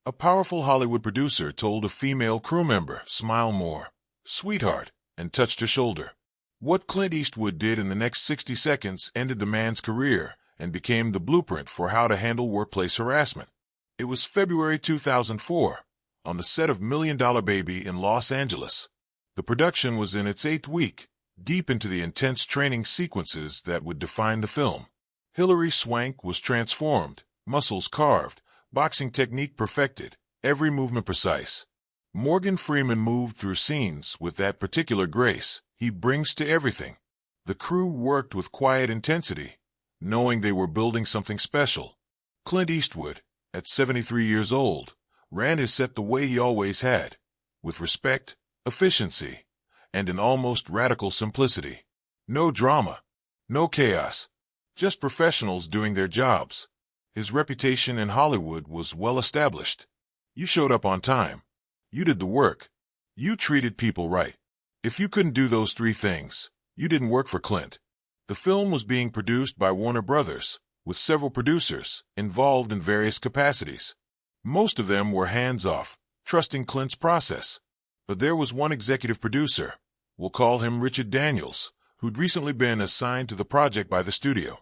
A powerful Hollywood producer told a female crew member, "Smile more, sweetheart," and touched her shoulder. What Clint Eastwood did in the next 60 seconds ended the man's career and became the blueprint for how to handle workplace harassment. It was February 2004, on the set of $1 Million Baby in Los Angeles. The production was in its 8th week, deep into the intense training sequences that would define the film. Hilary Swank was transformed, muscles carved, boxing technique perfected, every movement precise. Morgan Freeman moved through scenes with that particular grace he brings to everything. The crew worked with quiet intensity, knowing they were building something special. Clint Eastwood, at 73 years old, ran his set the way he always had, with respect, efficiency, and an almost radical simplicity. No drama, no chaos, just professionals doing their jobs. His reputation in Hollywood was well established. You showed up on time. You did the work. You treated people right. If you couldn't do those 3 things, you didn't work for Clint. The film was being produced by Warner Brothers, with several producers involved in various capacities. Most of them were hands-off, trusting Clint's process. But there was one executive producer, we'll call him Richard Daniels, who'd recently been assigned to the project by the studio.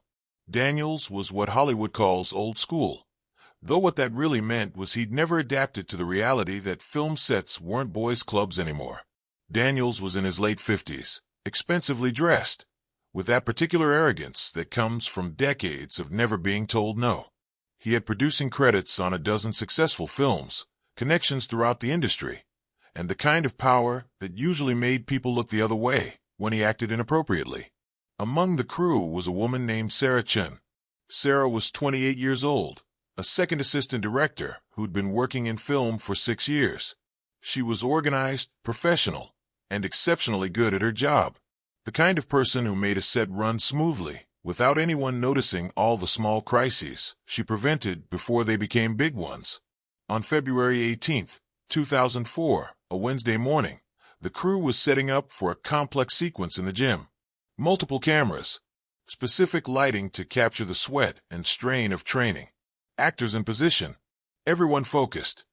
Daniels was what Hollywood calls old school, though what that really meant was he'd never adapted to the reality that film sets weren't boys' clubs anymore. Daniels was in his late 50s, expensively dressed, with that particular arrogance that comes from decades of never being told no. He had producing credits on a dozen successful films, connections throughout the industry, and the kind of power that usually made people look the other way when he acted inappropriately. Among the crew was a woman named Sarah Chen. Sarah was 28 years old, a second assistant director who'd been working in film for 6 years. She was organized, professional, and exceptionally good at her job. The kind of person who made a set run smoothly, without anyone noticing all the small crises she prevented before they became big ones. On February 18, 2004, a Wednesday morning, the crew was setting up for a complex sequence in the gym. Multiple cameras, specific lighting to capture the sweat and strain of training, actors in position, everyone focused.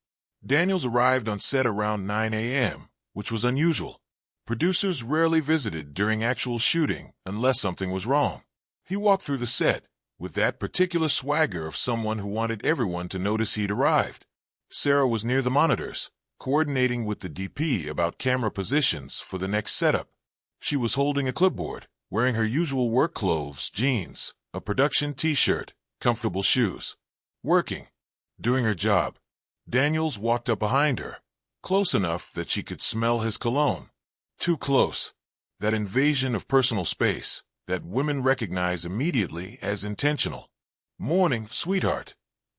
Daniels arrived on set around 9 a.m., which was unusual. Producers rarely visited during actual shooting unless something was wrong. He walked through the set with that particular swagger of someone who wanted everyone to notice he'd arrived. Sarah was near the monitors, coordinating with the DP about camera positions for the next setup. She was holding a clipboard, wearing her usual work clothes, jeans, a production t-shirt, comfortable shoes. Working, doing her job. Daniels walked up behind her, close enough that she could smell his cologne. Too close. That invasion of personal space that women recognize immediately as intentional. "Morning, sweetheart,"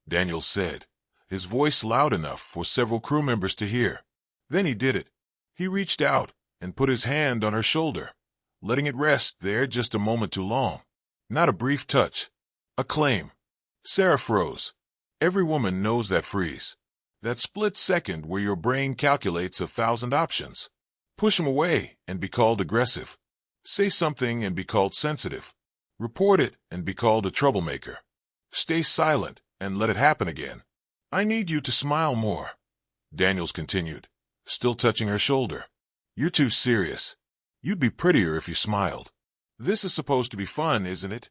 Daniels said, his voice loud enough for several crew members to hear. Then he did it. He reached out and put his hand on her shoulder, letting it rest there just a moment too long. Not a brief touch. A claim. Sarah froze. Every woman knows that freeze. That split second where your brain calculates 1,000 options. Push him away and be called aggressive. Say something and be called sensitive. Report it and be called a troublemaker. Stay silent and let it happen again. "I need you to smile more," Daniels continued, still touching her shoulder. "You're too serious. You'd be prettier if you smiled. This is supposed to be fun, isn't it?"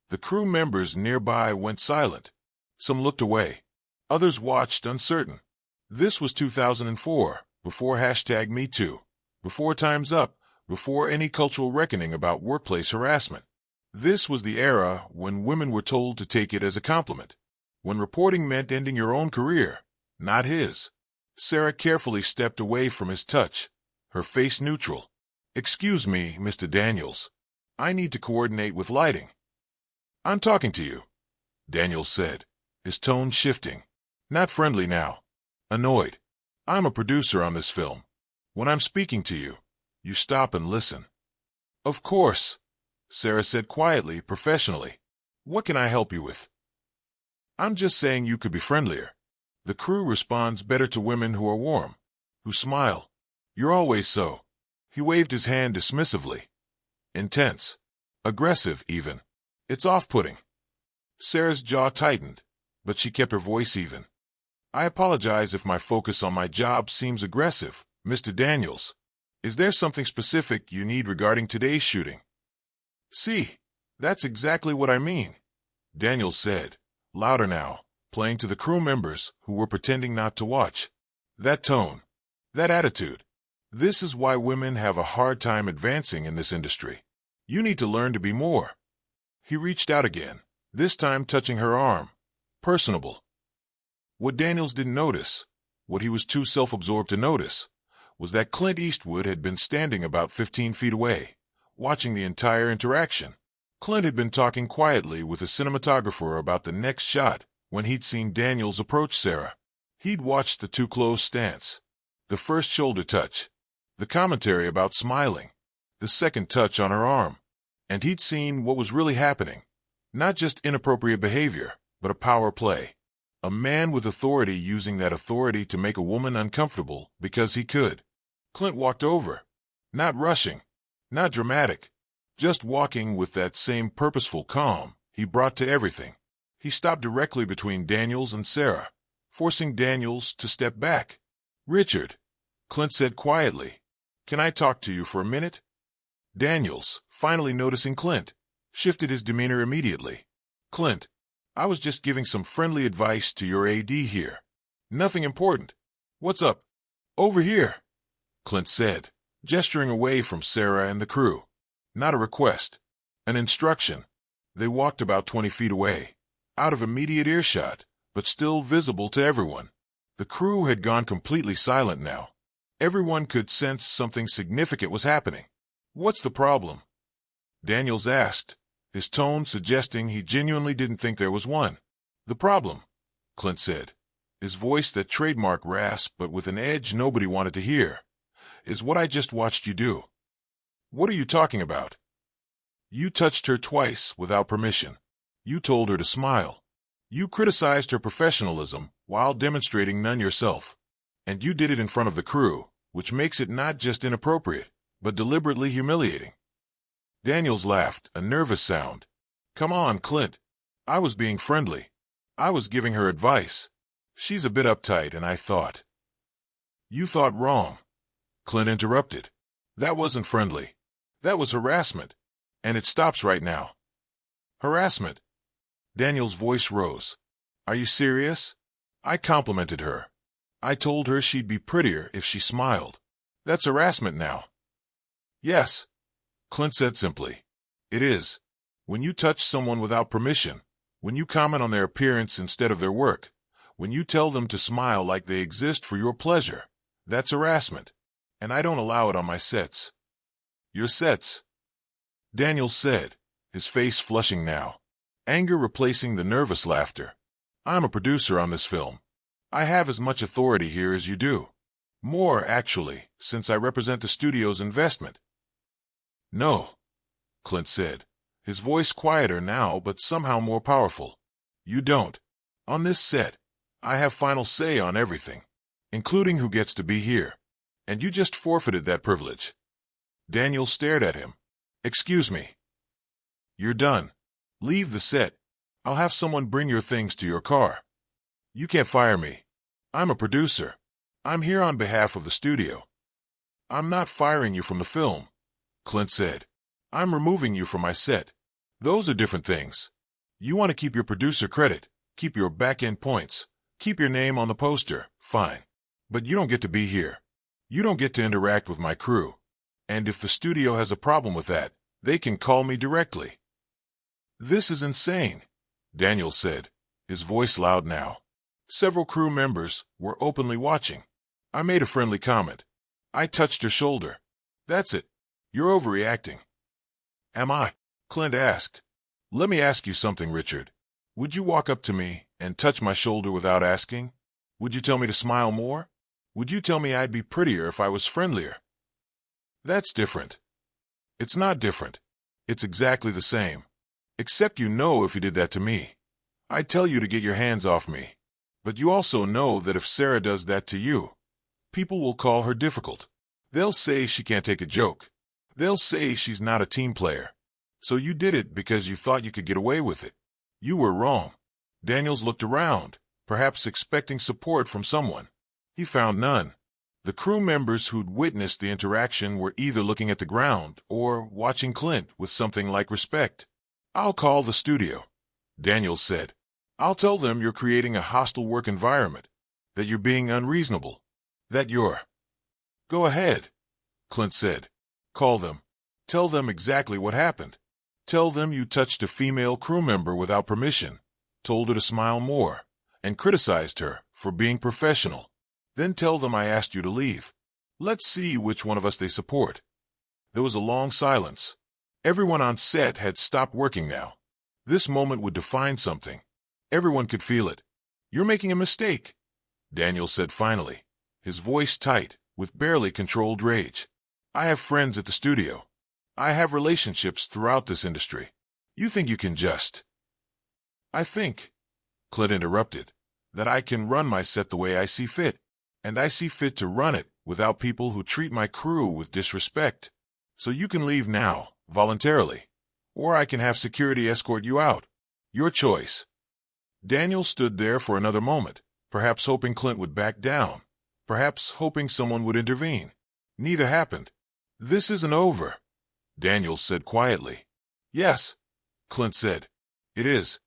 The crew members nearby went silent. Some looked away. Others watched, uncertain. This was 2004, before #MeToo, before Time's Up, before any cultural reckoning about workplace harassment. This was the era when women were told to take it as a compliment, when reporting meant ending your own career, not his. Sarah carefully stepped away from his touch, her face neutral. "Excuse me, Mr. Daniels. I need to coordinate with lighting." "I'm talking to you," Daniels said, his tone shifting. Not friendly now. Annoyed. "I'm a producer on this film. When I'm speaking to you, you stop and listen." "Of course," Sarah said quietly, professionally. "What can I help you with?" "I'm just saying you could be friendlier. The crew responds better to women who are warm, who smile. You're always so." He waved his hand dismissively. "Intense. Aggressive, even. It's off-putting." Sarah's jaw tightened, but she kept her voice even. I apologize if my focus on my job seems aggressive, Mr. Daniels. Is there something specific you need regarding today's shooting? See, that's exactly what I mean, Daniels said, louder now, playing to the crew members who were pretending not to watch. That tone, that attitude. This is why women have a hard time advancing in this industry. You need to learn to be more. He reached out again, this time touching her arm. Personable. What Daniels didn't notice, what he was too self-absorbed to notice, was that Clint Eastwood had been standing about 15 feet away, watching the entire interaction. Clint had been talking quietly with a cinematographer about the next shot when he'd seen Daniels approach Sarah. He'd watched the too close stance, the first shoulder touch, the commentary about smiling, the second touch on her arm, and he'd seen what was really happening. Not just inappropriate behavior, but a power play. A man with authority using that authority to make a woman uncomfortable because he could. Clint walked over, not rushing, not dramatic, just walking with that same purposeful calm he brought to everything. He stopped directly between Daniels and Sarah, forcing Daniels to step back. "Richard," Clint said quietly, "can I talk to you for a minute?" Daniels, finally noticing Clint, shifted his demeanor immediately. "Clint, I was just giving some friendly advice to your AD here. Nothing important. What's up?" "Over here," Clint said, gesturing away from Sarah and the crew. Not a request, an instruction. They walked about 20 feet away, out of immediate earshot, but still visible to everyone. The crew had gone completely silent now. Everyone could sense something significant was happening. "What's the problem?" Daniels asked, his tone suggesting he genuinely didn't think there was one. "The problem," Clint said, his voice that trademark rasp but with an edge nobody wanted to hear, "is what I just watched you do." "What are you talking about?" "You touched her twice without permission. You told her to smile. You criticized her professionalism while demonstrating none yourself. And you did it in front of the crew, which makes it not just inappropriate, but deliberately humiliating." Daniels laughed, a nervous sound. "Come on, Clint. I was being friendly. I was giving her advice. She's a bit uptight, and I thought—" "You thought wrong," Clint interrupted. "That wasn't friendly. That was harassment. And it stops right now." "Harassment?" Daniel's voice rose. "Are you serious? I complimented her. I told her she'd be prettier if she smiled. That's harassment now." "Yes," Clint said simply. "It is. When you touch someone without permission, when you comment on their appearance instead of their work, when you tell them to smile like they exist for your pleasure, that's harassment. And I don't allow it on my sets." "Your sets?" Daniels said, his face flushing now, anger replacing the nervous laughter. "I'm a producer on this film. I have as much authority here as you do. More, actually, since I represent the studio's investment." "No," Clint said, his voice quieter now but somehow more powerful. "You don't. On this set, I have final say on everything, including who gets to be here. And you just forfeited that privilege." Daniel stared at him. "Excuse me." "You're done. Leave the set. I'll have someone bring your things to your car. You can't fire me. I'm a producer. I'm here on behalf of the studio." "I'm not firing you from the film," Clint said. "I'm removing you from my set. Those are different things. You want to keep your producer credit, keep your back-end points, keep your name on the poster, fine. But you don't get to be here. You don't get to interact with my crew. And if the studio has a problem with that, they can call me directly." "This is insane," Daniel said, his voice loud now. Several crew members were openly watching. "I made a friendly comment. I touched her shoulder. That's it. You're overreacting." "Am I?" Clint asked. "Let me ask you something, Richard. Would you walk up to me and touch my shoulder without asking? Would you tell me to smile more? Would you tell me I'd be prettier if I was friendlier?" "That's different." "It's not different. It's exactly the same. Except you know if you did that to me, I'd tell you to get your hands off me. But you also know that if Sarah does that to you, people will call her difficult. They'll say she can't take a joke. They'll say she's not a team player. So you did it because you thought you could get away with it. You were wrong." Daniels looked around, perhaps expecting support from someone. He found none. The crew members who'd witnessed the interaction were either looking at the ground or watching Clint with something like respect. "I'll call the studio," Daniels said. "I'll tell them you're creating a hostile work environment, that you're being unreasonable, that you're—" "Go ahead," Clint said. "Call them. Tell them exactly what happened. Tell them you touched a female crew member without permission, told her to smile more, and criticized her for being professional. Then tell them I asked you to leave. Let's see which one of us they support." There was a long silence. Everyone on set had stopped working now. This moment would define something. Everyone could feel it. "You're making a mistake," Daniel said finally, his voice tight, with barely controlled rage. "I have friends at the studio. I have relationships throughout this industry. You think you can just—" "I think," Clint interrupted, "that I can run my set the way I see fit. And I see fit to run it without people who treat my crew with disrespect. So you can leave now, voluntarily, or I can have security escort you out. Your choice." Daniel stood there for another moment, perhaps hoping Clint would back down, perhaps hoping someone would intervene. Neither happened. "This isn't over," Daniels said quietly. "Yes," Clint said. "It is."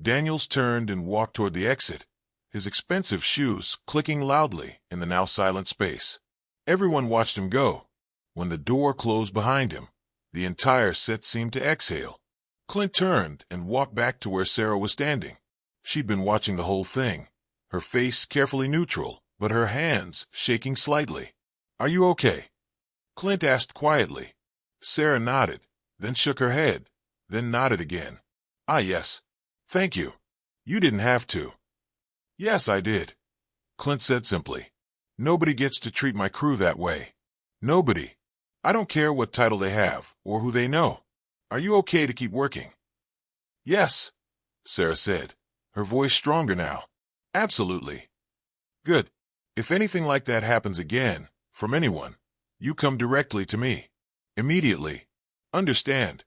Daniels turned and walked toward the exit, his expensive shoes clicking loudly in the now silent space. Everyone watched him go. When the door closed behind him, the entire set seemed to exhale. Clint turned and walked back to where Sarah was standing. She'd been watching the whole thing, her face carefully neutral, but her hands shaking slightly. "Are you okay?" Clint asked quietly. Sarah nodded, then shook her head, then nodded again. "Ah, yes. Thank you. You didn't have to." "Yes, I did," Clint said simply. "Nobody gets to treat my crew that way. Nobody. I don't care what title they have or who they know. Are you okay to keep working?" "Yes," Sarah said, her voice stronger now. "Absolutely." "Good. If anything like that happens again, from anyone, you come directly to me. Immediately. Understand?"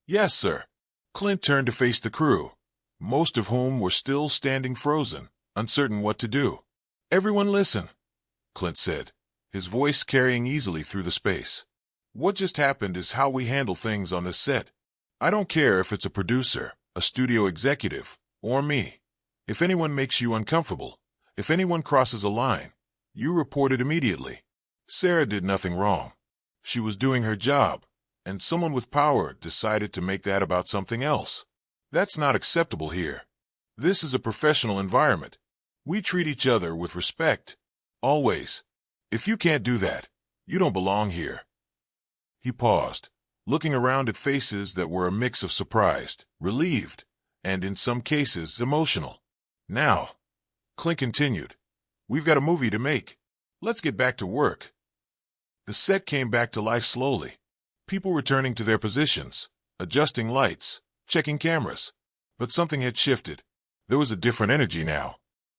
"Yes, sir." Clint turned to face the crew, most of whom were still standing frozen, uncertain what to do. "Everyone listen," Clint said, his voice carrying easily through the space. "What just happened is how we handle things on this set. I don't care if it's a producer, a studio executive, or me. If anyone makes you uncomfortable, if anyone crosses a line, you report it immediately. Sarah did nothing wrong. She was doing her job, and someone with power decided to make that about something else. That's not acceptable here. This is a professional environment. We treat each other with respect. Always. If you can't do that, you don't belong here." He paused, looking around at faces that were a mix of surprised, relieved, and in some cases emotional. "Now," Clint continued, "we've got a movie to make. Let's get back to work." The set came back to life slowly. People returning to their positions, adjusting lights, checking cameras. But something had shifted. There was a different energy now.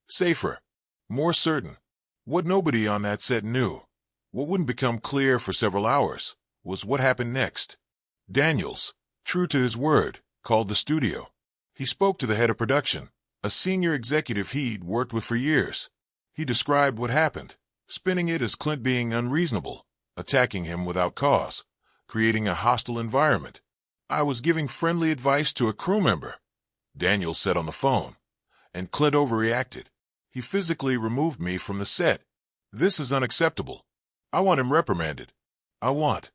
Safer. More certain. What nobody on that set knew, what wouldn't become clear for several hours, was what happened next. Daniels, true to his word, called the studio. He spoke to the head of production, a senior executive he'd worked with for years. He described what happened, spinning it as Clint being unreasonable, attacking him without cause, creating a hostile environment. "I was giving friendly advice to a crew member," Daniels said on the phone, and Clint overreacted. "He physically removed me from the set. This is unacceptable. I want him reprimanded. I want—"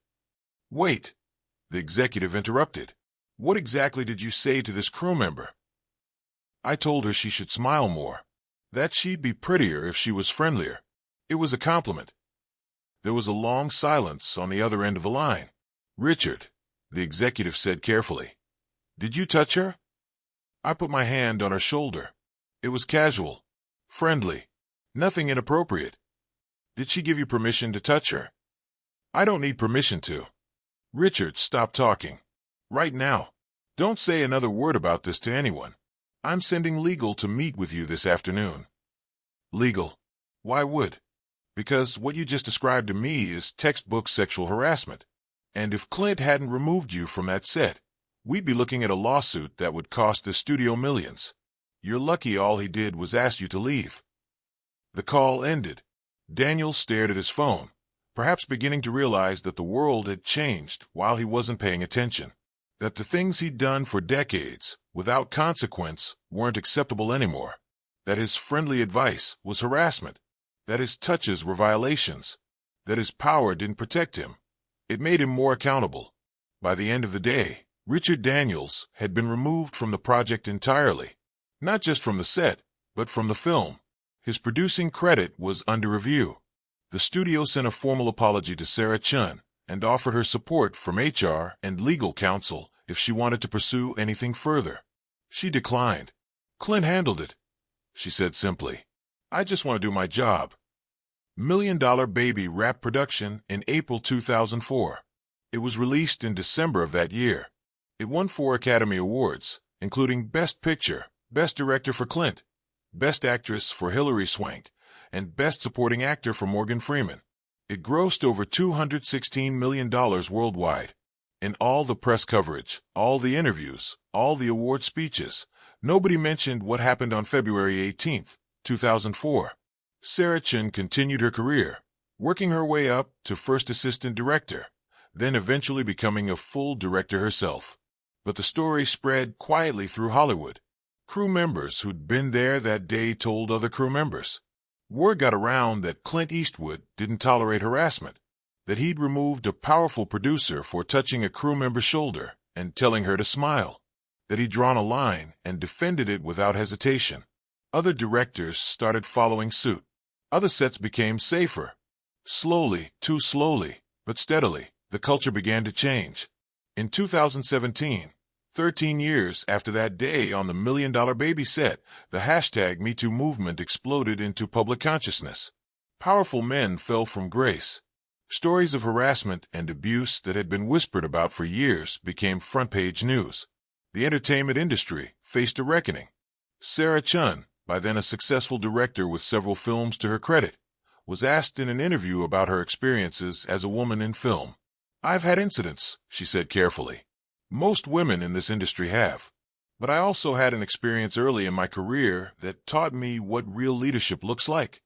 "Wait," the executive interrupted. "What exactly did you say to this crew member?" "I told her she should smile more, that she'd be prettier if she was friendlier. It was a compliment." There was a long silence on the other end of the line. "Richard," the executive said carefully, "did you touch her?" "I put my hand on her shoulder. It was casual. Friendly. Nothing inappropriate." "Did she give you permission to touch her?" "I don't need permission to." "Richard, stop talking. Right now. Don't say another word about this to anyone. I'm sending legal to meet with you this afternoon." "Legal? Why would?" "Because what you just described to me is textbook sexual harassment. And if Clint hadn't removed you from that set, we'd be looking at a lawsuit that would cost the studio millions. You're lucky all he did was ask you to leave." The call ended. Daniel stared at his phone, perhaps beginning to realize that the world had changed while he wasn't paying attention. That the things he'd done for decades, without consequence, weren't acceptable anymore. That his friendly advice was harassment. That his touches were violations. That his power didn't protect him. It made him more accountable. By the end of the day, Richard Daniels had been removed from the project entirely. Not just from the set, but from the film. His producing credit was under review. The studio sent a formal apology to Sarah Chun and offered her support from HR and legal counsel if she wanted to pursue anything further. She declined. "Clint handled it," she said simply. "I just want to do my job." $1 Million Baby wrapped production in April 2004. It was released in December of that year. It won 4 Academy Awards, including Best Picture, Best Director for Clint, Best Actress for Hilary Swank, and Best Supporting Actor for Morgan Freeman. It grossed over $216 million worldwide. In all the press coverage, all the interviews, all the award speeches, nobody mentioned what happened on February 18, 2004. Sarah Chun continued her career, working her way up to first assistant director, then eventually becoming a full director herself. But the story spread quietly through Hollywood. Crew members who'd been there that day told other crew members. Word got around that Clint Eastwood didn't tolerate harassment, that he'd removed a powerful producer for touching a crew member's shoulder and telling her to smile, that he'd drawn a line and defended it without hesitation. Other directors started following suit. Other sets became safer. Slowly, too slowly, but steadily, the culture began to change. In 2017, 13 years after that day on the $1 Million Baby set, the hashtag #MeToo movement exploded into public consciousness. Powerful men fell from grace. Stories of harassment and abuse that had been whispered about for years became front-page news. The entertainment industry faced a reckoning. Sarah Chun, by then a successful director with several films to her credit, was asked in an interview about her experiences as a woman in film. "I've had incidents," she said carefully. "Most women in this industry have. But I also had an experience early in my career that taught me what real leadership looks like."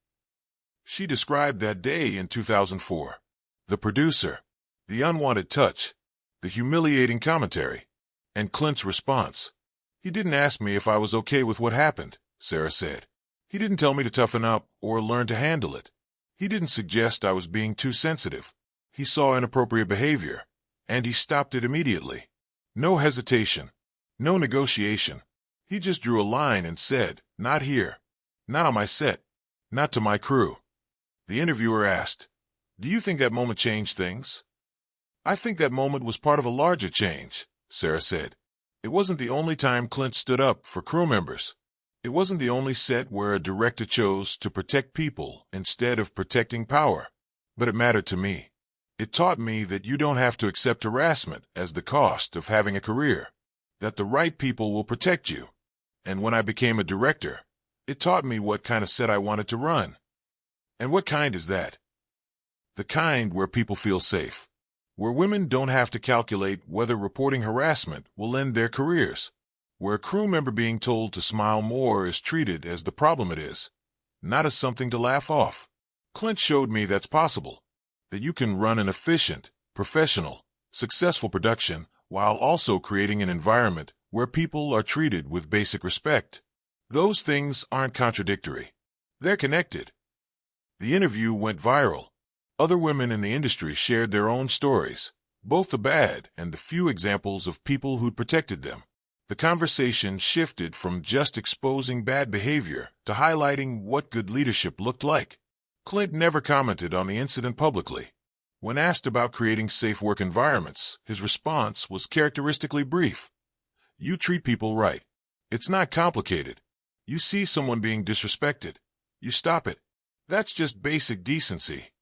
She described that day in 2004. The producer, the unwanted touch, the humiliating commentary, and Clint's response. "He didn't ask me if I was okay with what happened," Sarah said. "He didn't tell me to toughen up or learn to handle it. He didn't suggest I was being too sensitive. He saw inappropriate behavior, and he stopped it immediately. No hesitation, no negotiation. He just drew a line and said, 'Not here. Not on my set. Not to my crew.'" The interviewer asked, "Do you think that moment changed things?" "I think that moment was part of a larger change," Sarah said. "It wasn't the only time Clint stood up for crew members. It wasn't the only set where a director chose to protect people instead of protecting power. But it mattered to me. It taught me that you don't have to accept harassment as the cost of having a career, that the right people will protect you. And when I became a director, it taught me what kind of set I wanted to run." "And what kind is that?" "The kind where people feel safe, where women don't have to calculate whether reporting harassment will end their careers, where a crew member being told to smile more is treated as the problem it is, not as something to laugh off. Clint showed me that's possible, that you can run an efficient, professional, successful production while also creating an environment where people are treated with basic respect. Those things aren't contradictory. They're connected." The interview went viral. Other women in the industry shared their own stories, both the bad and the few examples of people who'd protected them. The conversation shifted from just exposing bad behavior to highlighting what good leadership looked like. Clint never commented on the incident publicly. When asked about creating safe work environments, his response was characteristically brief. "You treat people right. It's not complicated. You see someone being disrespected. You stop it. That's just basic decency."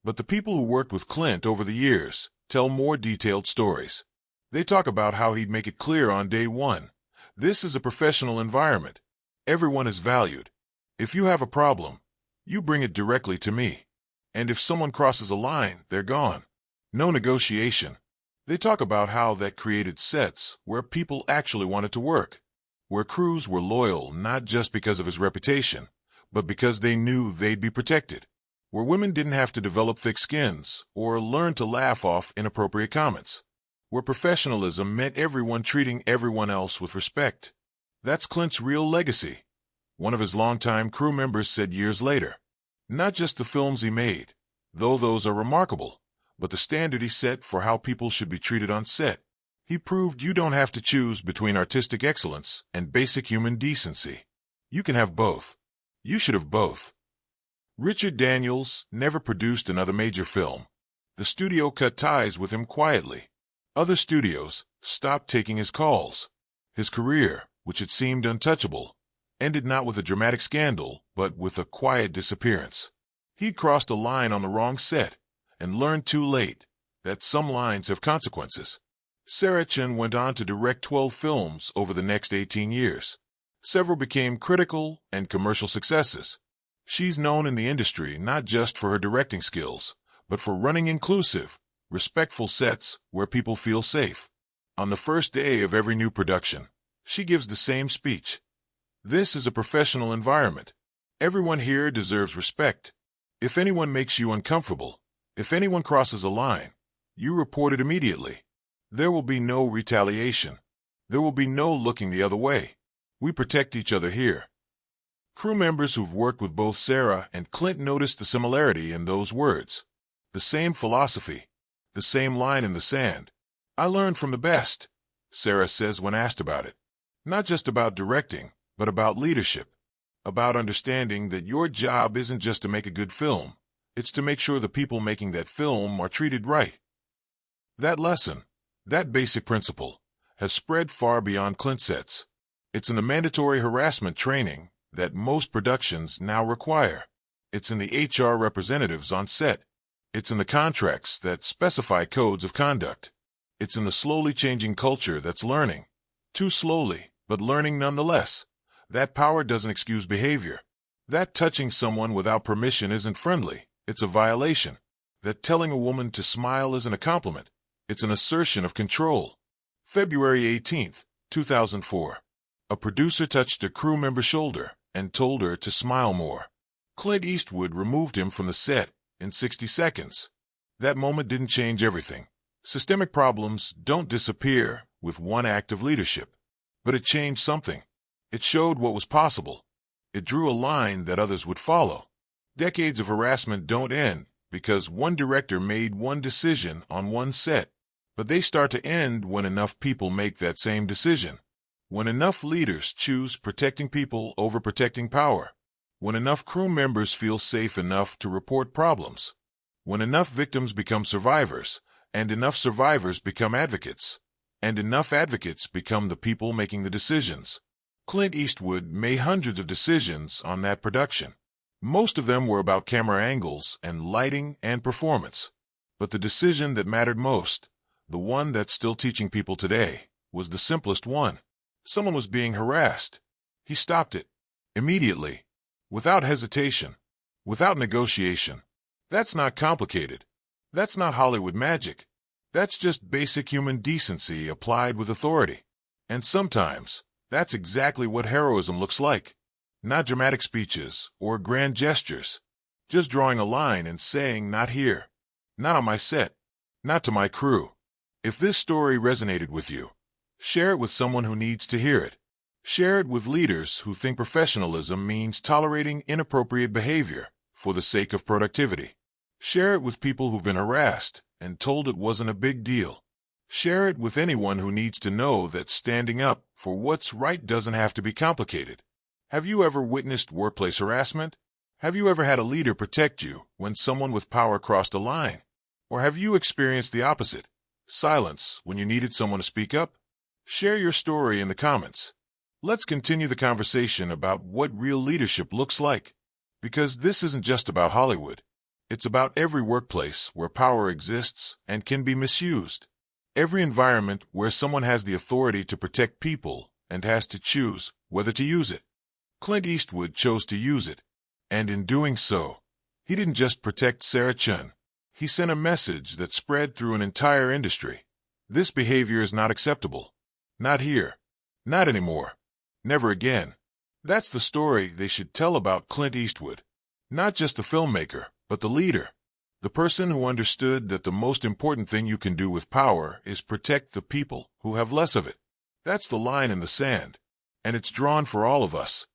But the people who worked with Clint over the years tell more detailed stories. They talk about how he'd make it clear on day one, "This is a professional environment. Everyone is valued. If you have a problem, you bring it directly to me. And if someone crosses a line, they're gone. No negotiation." They talk about how that created sets where people actually wanted to work. where crews were loyal not just because of his reputation, but because they knew they'd be protected, where women didn't have to develop thick skins or learn to laugh off inappropriate comments, where professionalism meant everyone treating everyone else with respect. That's Clint's real legacy. One of his longtime crew members said years later, not just the films he made, though those are remarkable, but the standard he set for how people should be treated on set. He proved you don't have to choose between artistic excellence and basic human decency. You can have both. You should have both. Richard Daniels never produced another major film. The studio cut ties with him quietly. Other studios stopped taking his calls. His career, which had seemed untouchable, ended not with a dramatic scandal, but with a quiet disappearance. He'd crossed a line on the wrong set and learned too late that some lines have consequences. Sarah Chen went on to direct 12 films over the next 18 years. Several became critical and commercial successes. She's known in the industry not just for her directing skills, but for running inclusive, respectful sets where people feel safe. On the first day of every new production, she gives the same speech. This is a professional environment. Everyone here deserves respect. If anyone makes you uncomfortable, if anyone crosses a line, you report it immediately. There will be no retaliation. There will be no looking the other way. We protect each other here. Crew members who've worked with both Sarah and Clint noticed the similarity in those words. The same philosophy, the same line in the sand. I learned from the best, Sarah says when asked about it. Not just about directing, but about leadership. About understanding that your job isn't just to make a good film. It's to make sure the people making that film are treated right. That lesson, that basic principle, has spread far beyond Clint sets. It's in the mandatory harassment training that most productions now require. It's in the HR representatives on set. It's in the contracts that specify codes of conduct. It's in the slowly changing culture that's learning. Too slowly, but learning nonetheless. That power doesn't excuse behavior. That touching someone without permission isn't friendly. It's a violation. That telling a woman to smile isn't a compliment. It's an assertion of control. February 18th, 2004. A producer touched a crew member's shoulder and told her to smile more. Clint Eastwood removed him from the set in 60 seconds. That moment didn't change everything. Systemic problems don't disappear with one act of leadership. But it changed something. It showed what was possible. It drew a line that others would follow. Decades of harassment don't end because one director made one decision on one set. But they start to end when enough people make that same decision. When enough leaders choose protecting people over protecting power. When enough crew members feel safe enough to report problems. When enough victims become survivors, and enough survivors become advocates, and enough advocates become the people making the decisions. Clint Eastwood made hundreds of decisions on that production. Most of them were about camera angles and lighting and performance. But the decision that mattered most, the one that's still teaching people today, was the simplest one. Someone was being harassed. He stopped it. Immediately. Without hesitation. Without negotiation. That's not complicated. That's not Hollywood magic. That's just basic human decency applied with authority. And sometimes, that's exactly what heroism looks like. Not dramatic speeches or grand gestures. Just drawing a line and saying, not here. Not on my set. Not to my crew. If this story resonated with you, share it with someone who needs to hear it. Share it with leaders who think professionalism means tolerating inappropriate behavior for the sake of productivity. Share it with people who've been harassed and told it wasn't a big deal. Share it with anyone who needs to know that standing up for what's right doesn't have to be complicated. Have you ever witnessed workplace harassment? Have you ever had a leader protect you when someone with power crossed a line? Or have you experienced the opposite? Silence when you needed someone to speak up? Share your story in the comments. Let's continue the conversation about what real leadership looks like. Because this isn't just about Hollywood. It's about every workplace where power exists and can be misused. Every environment where someone has the authority to protect people and has to choose whether to use it. Clint Eastwood chose to use it. And in doing so, he didn't just protect Sarah Chen. He sent a message that spread through an entire industry. This behavior is not acceptable. Not here. Not anymore. Never again. That's the story they should tell about Clint Eastwood. Not just the filmmaker, but the leader. The person who understood that the most important thing you can do with power is protect the people who have less of it. That's the line in the sand. And it's drawn for all of us.